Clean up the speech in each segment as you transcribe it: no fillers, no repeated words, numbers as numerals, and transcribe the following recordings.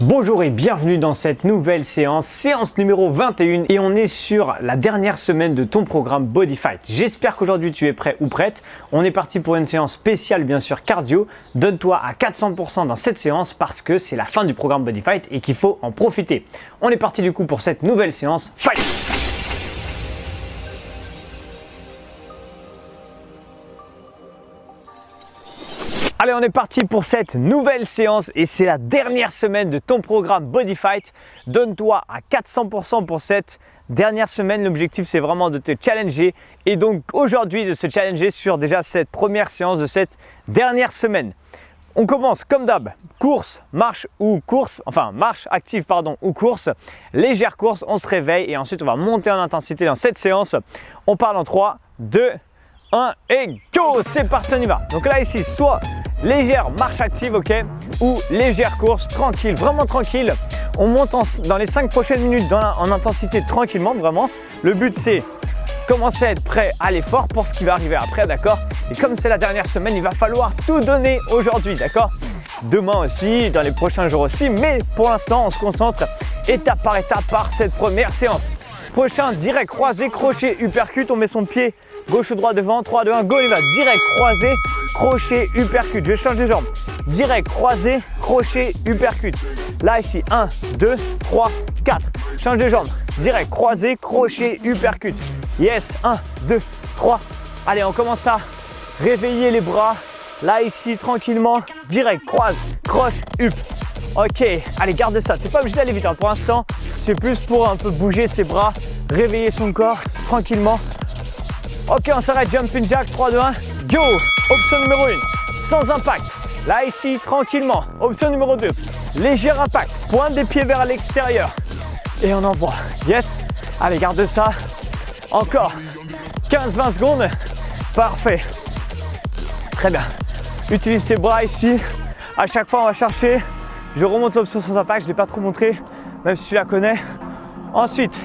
Bonjour et bienvenue dans cette nouvelle séance numéro 21 et on est sur la dernière semaine de ton programme Body Fight. J'espère qu'aujourd'hui tu es prêt ou prête. On est parti pour une séance spéciale bien sûr cardio. Donne-toi à 400% dans cette séance parce que c'est la fin du programme Body Fight et qu'il faut en profiter. On est parti du coup pour cette nouvelle séance Fight. Allez, on est parti pour cette nouvelle séance et c'est la dernière semaine de ton programme Body Fight. Donne-toi à 400% pour cette dernière semaine. L'objectif, c'est vraiment de te challenger et donc aujourd'hui de se challenger sur déjà cette première séance de cette dernière semaine. On commence comme d'hab, course, marche ou course, enfin marche active pardon ou course, légère course, on se réveille et ensuite on va monter en intensité dans cette séance. On parle en 3, 2, 1 et go! C'est parti, on y va. Donc là ici, soit légère marche active, ok, ou légère course, tranquille, vraiment tranquille. On monte dans les 5 prochaines minutes en intensité tranquillement, vraiment. Le but c'est commencer à être prêt à l'effort pour ce qui va arriver après, d'accord? Et comme c'est la dernière semaine, il va falloir tout donner aujourd'hui, d'accord? Demain aussi, dans les prochains jours aussi, mais pour l'instant, on se concentre étape par cette première séance. Prochain, direct croisé, crochet, uppercut, on met son pied gauche ou droit devant, 3, 2, 1, go, on y va. Direct croisé, crochet, uppercut. Je change de jambe. Direct croisé, crochet, uppercut. Là, ici, 1, 2, 3, 4. Change de jambe. Direct croisé, crochet, uppercut. Yes, 1, 2, 3. Allez, on commence à réveiller les bras. Là, ici, tranquillement. Direct, croise, croche, up. Ok, allez, garde ça. Tu n'es pas obligé d'aller vite. Hein. Pour l'instant, c'est plus pour un peu bouger ses bras, réveiller son corps tranquillement. Ok, on s'arrête, jumping jack, 3, 2, 1, go! Option numéro 1, sans impact. Là, ici, tranquillement. Option numéro 2, léger impact. Pointe des pieds vers l'extérieur. Et on envoie. Yes? Allez, garde ça. Encore 15-20 secondes. Parfait. Très bien. Utilise tes bras ici. À chaque fois, on va chercher. Je remonte l'option sans impact. Je ne l'ai pas trop montré, même si tu la connais. Ensuite,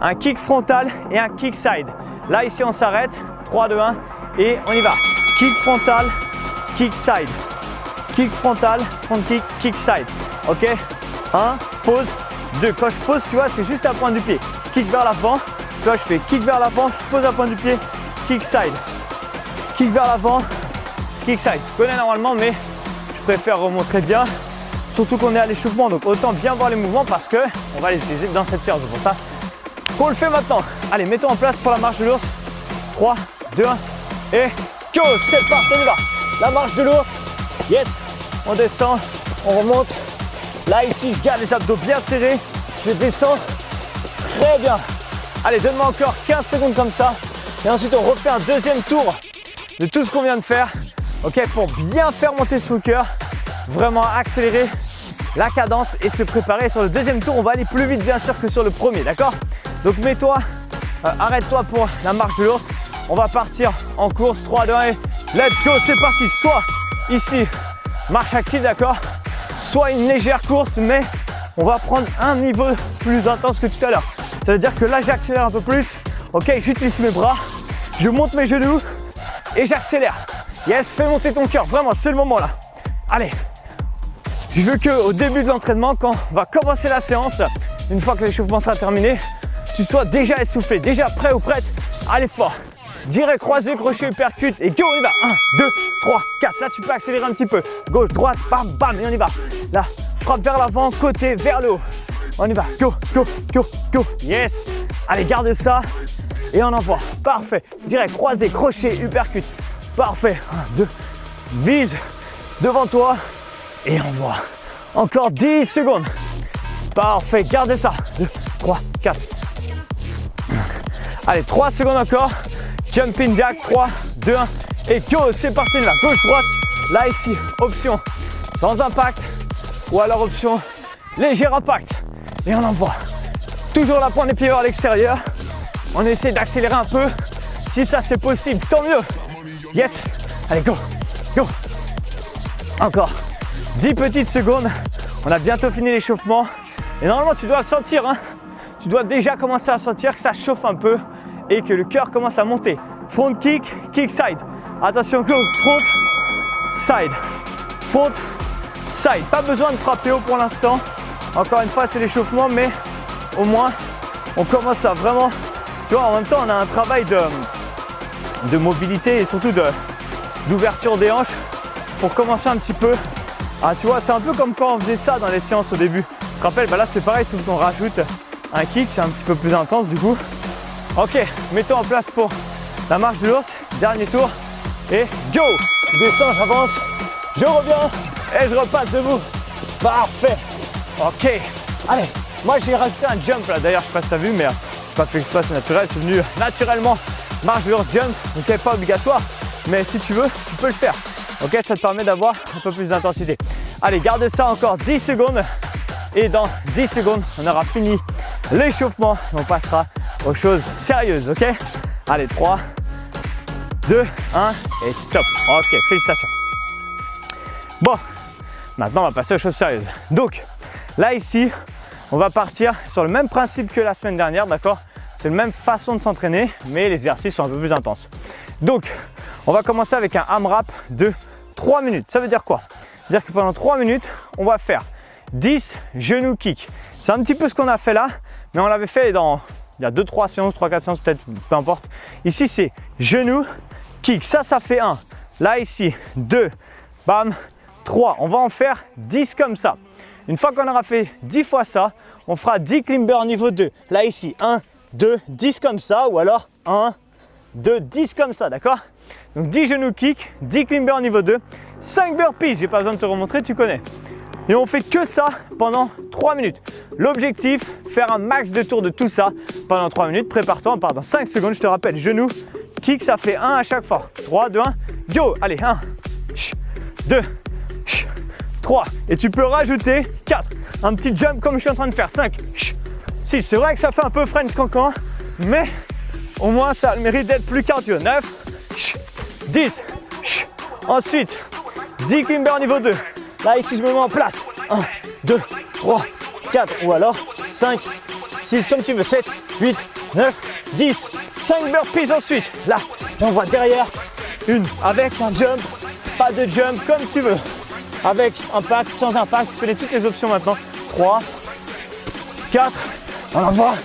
un kick frontal et un kick side. Là, ici, on s'arrête. 3, 2, 1 et on y va. Kick frontal, kick side. Kick frontal, front kick, kick side. Ok? 1, pause. 2. Quand je pose, tu vois, c'est juste la pointe du pied. Kick vers l'avant. Tu vois, je fais kick vers l'avant, je pose la pointe du pied. Kick side. Kick vers l'avant, kick side. Tu connais normalement, mais je préfère remontrer bien. Surtout qu'on est à l'échauffement, donc autant bien voir les mouvements parce qu'on va les utiliser dans cette séance. C'est pour ça qu'on le fait maintenant. Allez, mettons en place pour la marche de l'ours. 3, 2, 1 et go! C'est parti, on y va. La marche de l'ours. Yes. On descend, on remonte. Là, ici, je garde les abdos bien serrés. Je descends. Très bien. Allez, donne-moi encore 15 secondes comme ça. Et ensuite, on refait un deuxième tour de tout ce qu'on vient de faire. Ok, pour bien faire monter son cœur. Vraiment accélérer la cadence et se préparer. Sur le deuxième tour, on va aller plus vite bien sûr que sur le premier, d'accord? Donc mets-toi, arrête-toi pour la marche de l'ours. On va partir en course, 3, 2, 1 et let's go, c'est parti. Soit ici, marche active, d'accord? Soit une légère course, mais on va prendre un niveau plus intense que tout à l'heure. Ça veut dire que là, j'accélère un peu plus. Ok, j'utilise mes bras, je monte mes genoux et j'accélère. Yes, fais monter ton cœur, vraiment, c'est le moment là. Allez. Je veux qu'au début de l'entraînement, quand on va commencer la séance, une fois que l'échauffement sera terminé, tu sois déjà essoufflé, déjà prêt ou prête à l'effort. Direct croisé, crochet, uppercut et go, on y va. 1, 2, 3, 4. Là, tu peux accélérer un petit peu. Gauche, droite, bam, bam, et on y va. Là, frappe vers l'avant, côté, vers le haut. On y va. Go, go, go, go. Yes. Allez, garde ça et on envoie. Parfait. Direct croisé, crochet, uppercut. Parfait. 1, 2. Vise devant toi. Et on voit. Encore 10 secondes. Parfait, gardez ça. 2, 3, 4. Allez, 3 secondes encore. Jumping jack, 3, 2, 1. Et go, c'est parti là. Gauche, droite. Là, ici, option sans impact. Ou alors option léger impact. Et on envoie. Toujours la pointe des pieds vers l'extérieur. On essaie d'accélérer un peu. Si ça, c'est possible, tant mieux. Yes. Allez, go, go. Encore. 10 petites secondes, on a bientôt fini l'échauffement et normalement tu dois le sentir, hein. Tu dois déjà commencer à sentir que ça chauffe un peu et que le cœur commence à monter. Front kick, kick side. Attention, go, front, side, front, side. Pas besoin de frapper haut pour l'instant, Encore une fois, c'est l'échauffement, mais au moins, on commence à vraiment, tu vois, en même temps, on a un travail de mobilité et surtout d'ouverture des hanches pour commencer un petit peu. Ah, tu vois, c'est un peu comme quand on faisait ça dans les séances au début. Tu te rappelles, bah là, c'est pareil, sauf qu'on rajoute un kick, c'est un petit peu plus intense du coup. Ok, mettons en place pour la marche de l'ours. Dernier tour et go! Je descends, j'avance, je reviens et je repasse debout. Parfait. Ok, allez, moi j'ai rajouté un jump là. D'ailleurs, je sais pas si t'as vu, mais j'ai pas fait exprès, c'est naturel, c'est venu naturellement. Marche de l'ours jump, donc pas obligatoire, mais si tu veux, tu peux le faire. Ok, ça te permet d'avoir un peu plus d'intensité. Allez, garde ça encore 10 secondes. Et dans 10 secondes, on aura fini l'échauffement. On passera aux choses sérieuses, ok? Allez, 3, 2, 1 et stop. Ok, félicitations. Bon, maintenant on va passer aux choses sérieuses. Donc, là ici, on va partir sur le même principe que la semaine dernière, d'accord? C'est la même façon de s'entraîner, mais les exercices sont un peu plus intenses. Donc, on va commencer avec un AMRAP de 3 minutes. Ça veut dire quoi? C'est-à-dire que pendant 3 minutes, on va faire 10 genoux kick. C'est un petit peu ce qu'on a fait là, mais on l'avait fait il y a 2-3 séances, 3-4 séances peut-être, peu importe. Ici, c'est genoux kick. Ça fait 1. Là, ici, 2, bam, 3. On va en faire 10 comme ça. Une fois qu'on aura fait 10 fois ça, on fera 10 climber niveau 2. Là, ici, 1, 2, 10 comme ça, ou alors 1, 2, 10 comme ça, d'accord? Donc 10 genoux kick, 10 climber niveau 2, 5 burpees, j'ai pas besoin de te remontrer, tu connais. Et on fait que ça pendant 3 minutes. L'objectif, faire un max de tours de tout ça pendant 3 minutes. Prépare-toi, on part dans 5 secondes, je te rappelle, genoux, kick, ça fait 1 à chaque fois. 3, 2, 1, go! Allez, 1, 2, 3. Et tu peux rajouter 4. Un petit jump comme je suis en train de faire. 5, 6. C'est vrai que ça fait un peu French cancan, mais au moins ça a le mérite d'être plus cardio. 9, 10. Ensuite, 10 climber niveau 2. Là, ici, je me mets en place. 1, 2, 3, 4 ou alors 5, 6, comme tu veux. 7, 8, 9, 10. 5 burpees ensuite. Là, j'envoie derrière une avec un jump, pas de jump, comme tu veux. Avec impact, sans impact, tu connais toutes les options maintenant. 3, 4, on envoie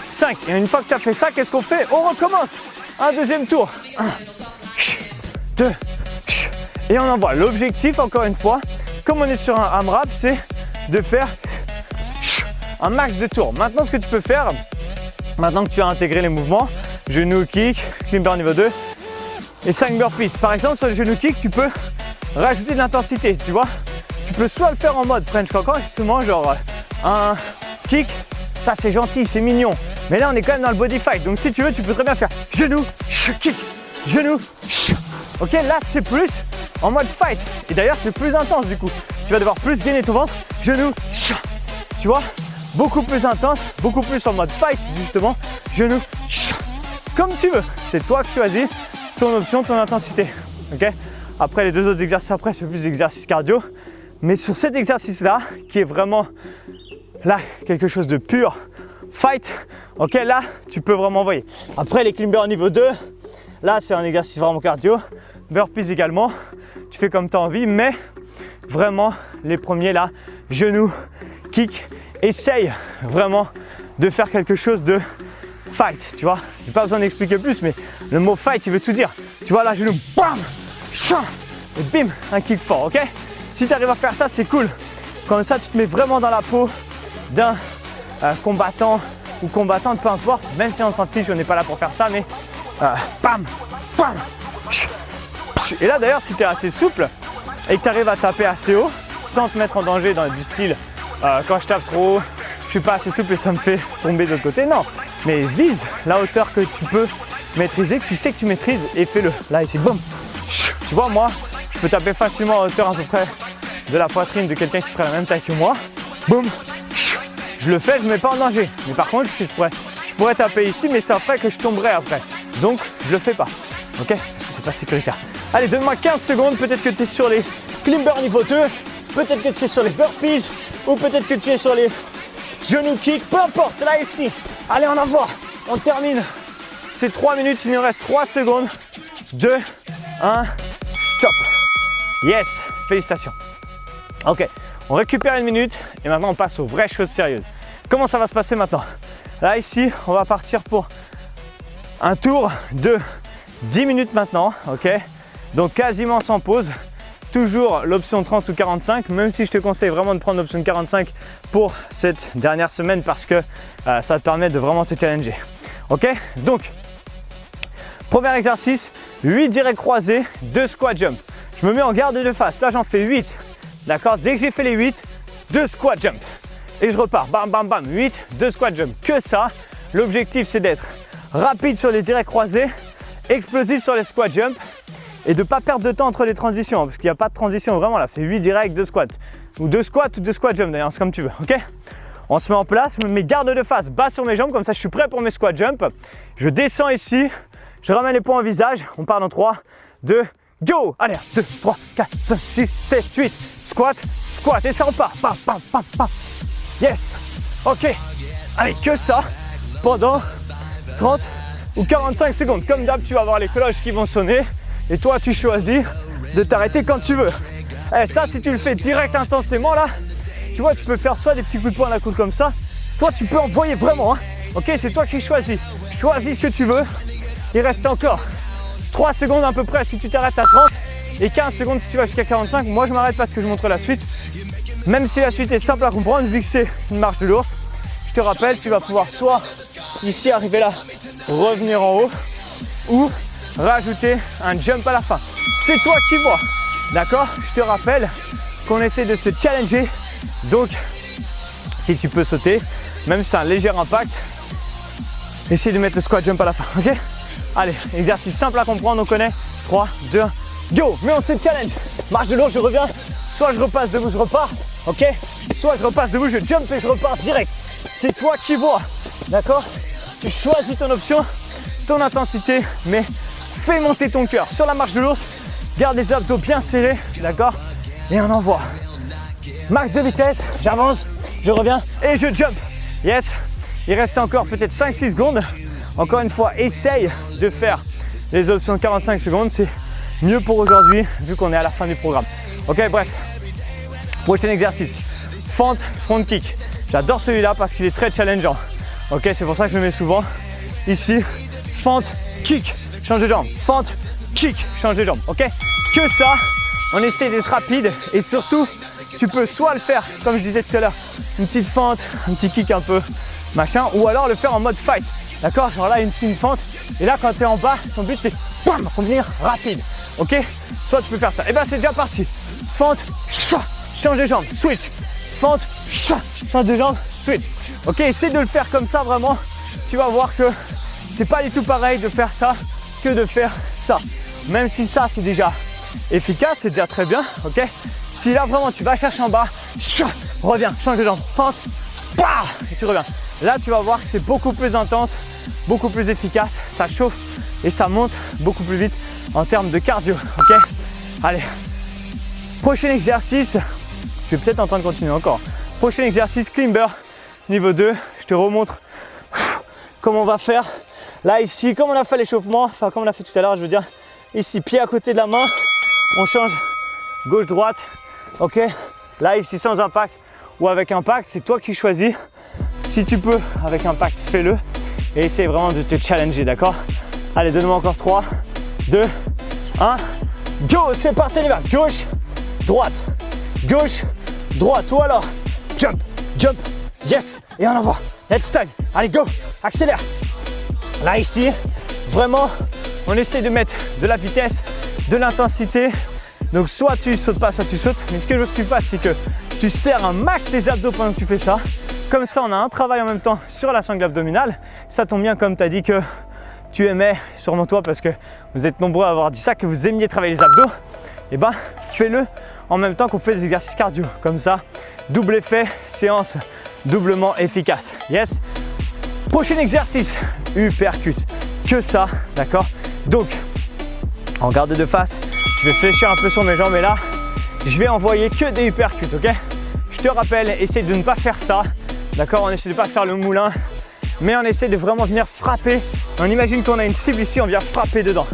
5. Et une fois que tu as fait ça, qu'est-ce qu'on fait? On recommence. Un deuxième tour. 1, 2, et on envoie. L'objectif, encore une fois, comme on est sur un AMRAP, c'est de faire un max de tours. Maintenant, ce que tu peux faire, maintenant que tu as intégré les mouvements, genou kick, climber niveau 2 et 5 burpees. Par exemple, sur le genou kick, tu peux rajouter de l'intensité, tu vois. Tu peux soit le faire en mode French cancan, justement, genre un kick, ça c'est gentil, c'est mignon. Mais là, on est quand même dans le body fight. Donc, si tu veux, tu peux très bien faire genou, kick, genou, ok, là, c'est plus en mode fight. Et d'ailleurs, c'est plus intense du coup. Tu vas devoir plus gainer ton ventre, genou, tu vois, beaucoup plus intense, beaucoup plus en mode fight, justement, genou, comme tu veux. C'est toi qui choisis ton option, ton intensité, ok. Après, les deux autres exercices, après, c'est plus d'exercices cardio. Mais sur cet exercice-là, qui est vraiment là, quelque chose de pur, fight, ok, là, tu peux vraiment envoyer. Après, les climbers niveau 2, là, c'est un exercice vraiment cardio. Burpees également, tu fais comme tu as envie, mais vraiment, les premiers là, genoux, kick, essaye vraiment de faire quelque chose de fight, tu vois. J'ai pas besoin d'expliquer plus, mais le mot fight, il veut tout dire. Tu vois, là, genou, bam, et bim, un kick fort, ok? Si tu arrives à faire ça, c'est cool. Comme ça, tu te mets vraiment dans la peau d'un combattant ou combattante, peu importe, même si on s'en fiche, on n'est pas là pour faire ça, mais bam, bam. Et là, d'ailleurs, si tu es assez souple et que tu arrives à taper assez haut, sans te mettre en danger dans du style quand je tape trop haut, je suis pas assez souple et ça me fait tomber de l'autre côté, non. Mais vise la hauteur que tu peux maîtriser, que tu sais que tu maîtrises et fais-le. Là, ici, boum. Tu vois, moi, je peux taper facilement à hauteur à peu près de la poitrine de quelqu'un qui ferait la même taille que moi. Boum. Je le fais, je ne me mets pas en danger. Mais par contre, je pourrais taper ici, mais ça ferait que je tomberais après. Donc, je le fais pas. Ok? Parce que c'est pas sécuritaire. Allez, donne-moi 15 secondes. Peut-être que tu es sur les climbers niveau 2. Peut-être que tu es sur les burpees. Ou peut-être que tu es sur les genoux kick. Peu importe, là, ici. Allez, on envoie. On termine. C'est 3 minutes. Il nous reste 3 secondes. 2, 1, stop. Yes, félicitations. Ok, On récupère 1 minute et maintenant on passe aux vraies choses sérieuses. Comment ça va se passer maintenant? Là ici, on va partir pour un tour de 10 minutes maintenant, ok? Donc quasiment sans pause. Toujours l'option 30 ou 45, même si je te conseille vraiment de prendre l'option 45 pour cette dernière semaine parce que ça te permet de vraiment te challenger. Ok? Donc, premier exercice, 8 directs croisés, 2 squat jump. Je me mets en garde de face. Là, j'en fais 8. D'accord? Dès que j'ai fait les 8, 2 squat jump. Et je repars. Bam, bam, bam. 8, 2 squat jump. Que ça. L'objectif, c'est d'être rapide sur les directs croisés, explosif sur les squat jump et de ne pas perdre de temps entre les transitions parce qu'il n'y a pas de transition vraiment là. C'est 8 directs, 2 squats. Ou 2 squats ou 2 squat jump d'ailleurs. C'est comme tu veux. Ok? On se met en place. Je me mets garde de face, bas sur mes jambes. Comme ça, je suis prêt pour mes squat jump. Je descends ici. Je ramène les poings au visage. On part dans 3, 2, go! Allez, 2, 3, 4, 5, 6, 7, 8. Squat, squat. Et ça repart. Pam, pam, pam, pam. Yes! Ok. Allez, que ça pendant 30 ou 45 secondes. Comme d'hab, tu vas avoir les cloches qui vont sonner. Et toi, tu choisis de t'arrêter quand tu veux. Et ça, si tu le fais direct intensément, là, tu vois, tu peux faire soit des petits coups de poing à la coude comme ça, soit tu peux envoyer vraiment. Hein. Ok, c'est toi qui choisis. Choisis ce que tu veux. Il reste encore 3 secondes à peu près si tu t'arrêtes à 30 et 15 secondes si tu vas jusqu'à 45. Moi, je m'arrête parce que je montre la suite. Même si la suite est simple à comprendre, vu que c'est une marche de l'ours, je te rappelle, tu vas pouvoir soit ici arriver là, revenir en haut, ou rajouter un jump à la fin. C'est toi qui vois. D'accord? Je te rappelle qu'on essaie de se challenger. Donc, si tu peux sauter, même si c'est un léger impact, essaye de mettre le squat jump à la fin. Ok? Allez, exercice simple à comprendre, on connaît. 3, 2, 1, go! Mais on se challenge. Marche de l'ours, je reviens. Soit je repasse debout, je repars. Ok? Soit je repasse debout, je jump et je repars direct. C'est toi qui vois. D'accord? Tu choisis ton option, ton intensité, mais fais monter ton cœur. Sur la marche de l'ours, garde les abdos bien serrés. D'accord? Et on envoie. Max de vitesse, j'avance, je reviens et je jump. Yes. Il reste encore peut-être 5-6 secondes. Encore une fois, essaye de faire les options 45 secondes. C'est mieux pour aujourd'hui vu qu'on est à la fin du programme. Ok, bref. Prochain exercice. Fente front kick. J'adore celui-là parce qu'il est très challengeant. Ok, c'est pour ça que je le mets souvent. Ici, fente kick. Change de jambe. Fente kick. Change de jambe. Ok? Que ça, on essaie d'être rapide et surtout, tu peux soit le faire, comme je disais tout à l'heure, une petite fente, un petit kick un peu machin, ou alors le faire en mode fight. D'accord? Genre là, une fente. Et là, quand tu es en bas, ton but c'est bam, revenir rapide. Ok? Soit tu peux faire ça. Et bien, c'est déjà parti. Fente, change de jambe, switch. Fente, change de jambe, switch. Ok? Essaie de le faire comme ça vraiment. Tu vas voir que c'est pas du tout pareil de faire ça que de faire ça. Même si ça, c'est déjà efficace, c'est déjà très bien. Ok? Si là vraiment tu vas chercher en bas, reviens, change de jambe, fente, et tu reviens. Là tu vas voir que c'est beaucoup plus intense, beaucoup plus efficace, ça chauffe et ça monte beaucoup plus vite en termes de cardio. Ok? Allez, prochain exercice, tu es peut-être en train de continuer encore. Prochain exercice, climber, niveau 2, je te remontre comment on va faire. Là ici, comme on a fait l'échauffement, enfin comme on a fait tout à l'heure, je veux dire, ici pied à côté de la main, on change gauche-droite. Ok, là ici sans impact ou avec impact, c'est toi qui choisis. Si tu peux avec impact, fais-le et essaye vraiment de te challenger, d'accord? Allez, donne-moi encore 3, 2, 1, go! C'est parti, on y va. Gauche, droite, gauche, droite ou alors jump, jump, yes! Et on envoie. Let's time. Allez, go! Accélère. Là ici, vraiment, on essaie de mettre de la vitesse, de l'intensité. Donc soit tu sautes pas, soit tu sautes. Mais ce que je veux que tu fasses, c'est que tu serres un max tes abdos pendant que tu fais ça. Comme ça, on a un travail en même temps sur la sangle abdominale. Ça tombe bien comme tu as dit que tu aimais, sûrement toi, parce que vous êtes nombreux à avoir dit ça, que vous aimiez travailler les abdos. Et ben, fais-le en même temps qu'on fait des exercices cardio. Comme ça, double effet, séance doublement efficace. Yes. Prochain exercice, uppercut. Que ça, d'accord? Donc, en garde de face, je vais fléchir un peu sur mes jambes et là, je vais envoyer que des uppercuts, ok? Je te rappelle, essaye de ne pas faire ça, d'accord? On essaie de ne pas faire le moulin, mais on essaie de vraiment venir frapper. On imagine qu'on a une cible ici, on vient frapper dedans.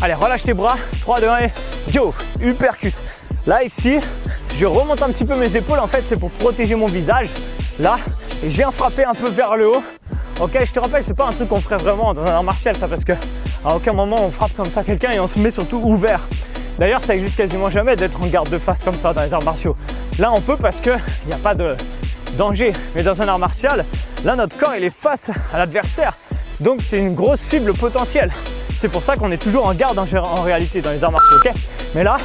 Allez, relâche tes bras, 3, 2, 1 et go! Uppercut. Là, ici, je remonte un petit peu mes épaules. En fait, c'est pour protéger mon visage. Là, et je viens frapper un peu vers le haut. Ok, je te rappelle, c'est pas un truc qu'on ferait vraiment dans un art martial, ça, parce que à aucun moment on frappe comme ça quelqu'un et on se met surtout ouvert. D'ailleurs, ça existe quasiment jamais d'être en garde de face comme ça dans les arts martiaux. Là, on peut parce qu'il n'y a pas de danger. Mais dans un art martial, là, notre corps, il est face à l'adversaire. Donc, c'est une grosse cible potentielle. C'est pour ça qu'on est toujours en garde en réalité dans les arts martiaux, ok? Mais là,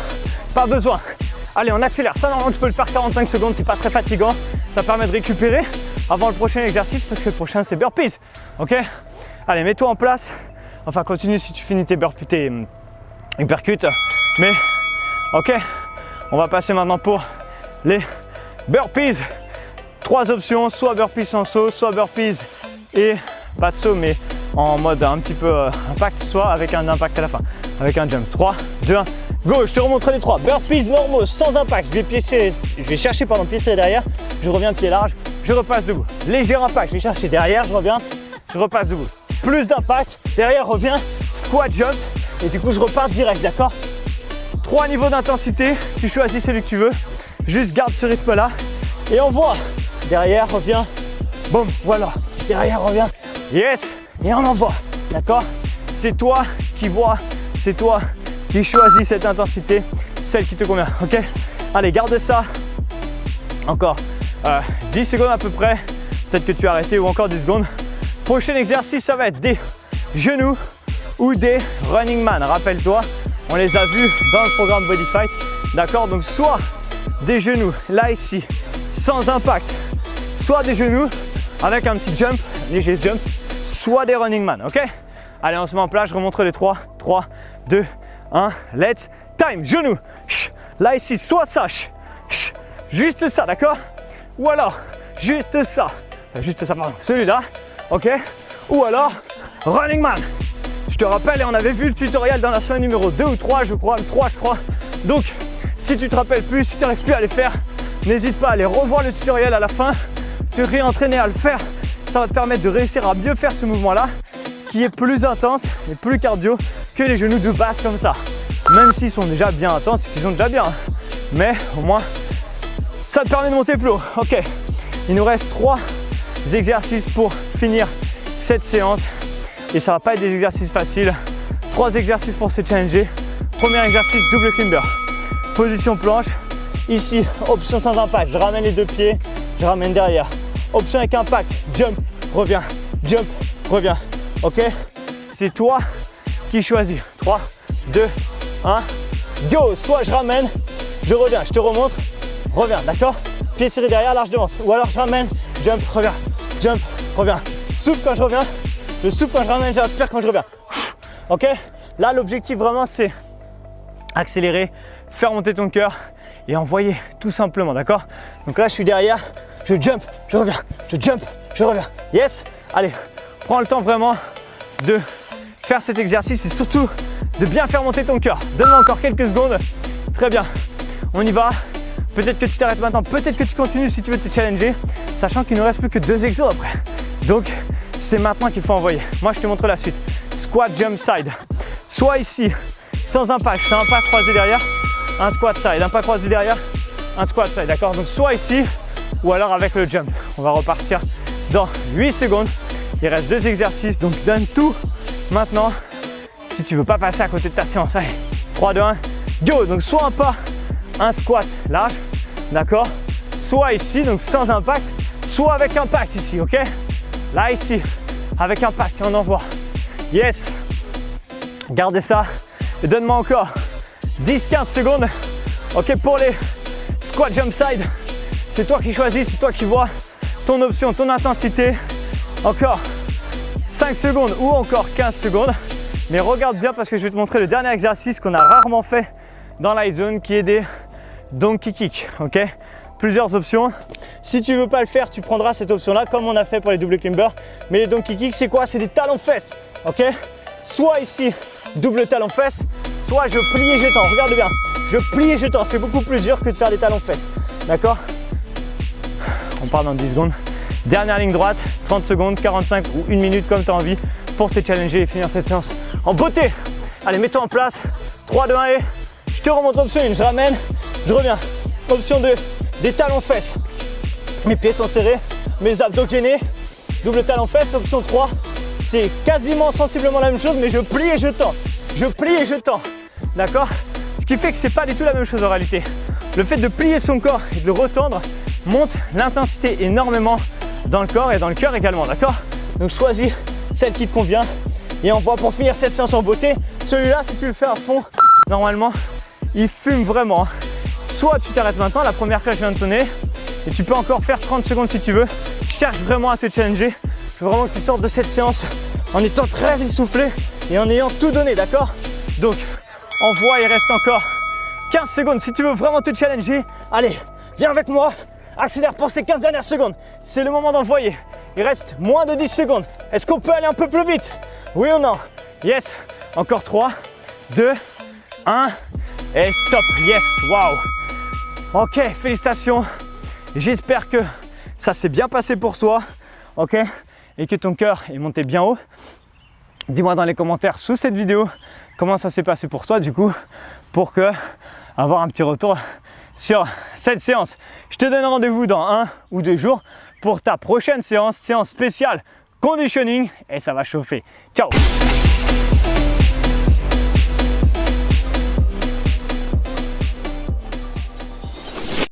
pas besoin. Allez, on accélère. Ça, normalement, tu peux le faire 45 secondes, c'est pas très fatigant. Ça permet de récupérer avant le prochain exercice parce que le prochain, c'est burpees, ok? Allez, mets-toi en place. Enfin, continue si tu finis tes burpees, tes uppercuts. Mais, ok, on va passer maintenant pour les burpees. 3 options, soit burpees sans saut, soit burpees et pas de saut, mais en mode un petit peu impact, soit avec un impact à la fin, avec un jump. 3, 2, 1, go, je te remontre les 3. Burpees normaux, sans impact. Je vais chercher pied serré derrière, je reviens pied large, je repasse debout. Léger impact, je vais chercher derrière, je reviens, je repasse debout. Plus d'impact, derrière, reviens, squat, jump, et du coup, je repars direct, d'accord? 3 niveaux d'intensité, tu choisis celui que tu veux, juste garde ce rythme-là, et on voit. Derrière, reviens, boum, voilà. Derrière, reviens, yes, et on envoie, d'accord? C'est toi qui vois, c'est toi qui choisis cette intensité, celle qui te convient, ok? Allez, garde ça. Encore 10 secondes à peu près. Peut-être que tu as arrêté ou encore 10 secondes. Prochain exercice, ça va être des genoux ou des running man. Rappelle-toi, on les a vus dans le programme Body Fight. D'accord? Donc, soit des genoux, là, ici, sans impact. Soit des genoux avec un petit jump, léger jump. Soit des running man, ok? Allez, on se met en place. Je remonte les 3. 3, 2, 1. Let's time. Genoux. Là, ici, soit ça. Juste ça, d'accord? Ou alors, juste ça. Enfin, juste ça, pardon. Celui-là, ok? Ou alors, running man. Je te rappelle, et on avait vu le tutoriel dans la semaine numéro 2 ou 3, je crois, le 3, je crois. Donc, si tu te rappelles plus, si tu n'arrives plus à les faire, n'hésite pas à aller revoir le tutoriel à la fin, te réentraîner à le faire. Ça va te permettre de réussir à mieux faire ce mouvement-là, qui est plus intense et plus cardio que les genoux de base comme ça. Même s'ils sont déjà bien intenses, c'est qu'ils sont déjà bien. Mais au moins, ça te permet de monter plus haut. Ok, il nous reste 3 exercices pour finir cette séance. Et ça va pas être des exercices faciles. 3 exercices pour se challenger. Premier exercice, double climber. Position planche. Ici, option sans impact. Je ramène les 2 pieds, je ramène derrière. Option avec impact, jump, reviens, jump, reviens. Ok? C'est toi qui choisis. 3, 2, 1, go! Soit je ramène, je reviens, je te remontre, reviens, d'accord? Pied serré derrière, large devant. Ou alors je ramène, jump, reviens. Souffle quand je reviens. Je souffle quand je ramène, j'inspire quand je reviens. Ok? Là, l'objectif vraiment, c'est accélérer, faire monter ton cœur et envoyer tout simplement, d'accord? Donc là, je suis derrière, je jump, je reviens, je jump, je reviens. Yes? Allez, prends le temps vraiment de faire cet exercice et surtout de bien faire monter ton cœur. Donne-moi encore quelques secondes. Très bien, on y va. Peut-être que tu t'arrêtes maintenant, peut-être que tu continues si tu veux te challenger, sachant qu'il ne reste plus que 2 exos après. Donc, c'est maintenant qu'il faut envoyer. Moi, je te montre la suite. Squat, jump, side. Soit ici, sans impact, je fais un pas croisé derrière, un squat side, un pas croisé derrière, un squat side, d'accord? Donc, soit ici, ou alors avec le jump. On va repartir dans 8 secondes. Il reste 2 exercices, donc donne tout maintenant. Si tu veux pas passer à côté de ta séance, allez, 3, 2, 1, go! Donc, soit un pas, un squat large, d'accord? Soit ici, donc sans impact, soit avec impact ici, ok? Là, ici, avec impact, on envoie. Yes! Gardez ça et donne-moi encore 10-15 secondes. Ok, pour les squat jump side, c'est toi qui choisis, c'est toi qui vois ton option, ton intensité. Encore 5 secondes ou encore 15 secondes. Mais regarde bien parce que je vais te montrer le dernier exercice qu'on a rarement fait dans Light Zone qui est des donkey kicks, ok? Plusieurs options. Si tu veux pas le faire, tu prendras cette option-là comme on a fait pour les double climber. Mais les donkey kicks, c'est quoi? C'est des talons fesses, ok? Soit ici, double talon fesses, soit je plie et je tends. Regarde bien, je plie et je tends. C'est beaucoup plus dur que de faire des talons fesses, d'accord? On part dans 10 secondes. Dernière ligne droite, 30 secondes, 45 ou 1 minute comme tu as envie pour te challenger et finir cette séance en beauté. Allez, mets-toi en place. 3, 2, 1 et je te remonte option 1. Je ramène, je reviens. Option 2, des talons fesses. Mes pieds sont serrés, mes abdos gainés, double talon fesses. Option 3, c'est quasiment sensiblement la même chose, mais je plie et je tends. Je plie et je tends. D'accord? Ce qui fait que c'est pas du tout la même chose en réalité. Le fait de plier son corps et de le retendre monte l'intensité énormément dans le corps et dans le cœur également. D'accord? Donc choisis celle qui te convient et on voit pour finir cette séance en beauté. Celui-là, si tu le fais à fond, normalement, il fume vraiment. Soit tu t'arrêtes maintenant, la première cloche vient de sonner et tu peux encore faire 30 secondes si tu veux. Cherche vraiment à te challenger. Je veux vraiment que tu sortes de cette séance en étant très essoufflé et en ayant tout donné, d'accord? Donc, envoie, il reste encore 15 secondes. Si tu veux vraiment te challenger, allez, viens avec moi, accélère pour ces 15 dernières secondes. C'est le moment d'envoyer. Il reste moins de 10 secondes. Est-ce qu'on peut aller un peu plus vite? Oui ou non? Yes. Encore 3, 2, 1 et stop. Yes, wow. Ok, félicitations. J'espère que ça s'est bien passé pour toi, ok, et que ton cœur est monté bien haut. Dis-moi dans les commentaires sous cette vidéo comment ça s'est passé pour toi du coup, pour avoir un petit retour sur cette séance. Je te donne rendez-vous dans 1 ou 2 jours pour ta prochaine séance spéciale conditioning et ça va chauffer. Ciao!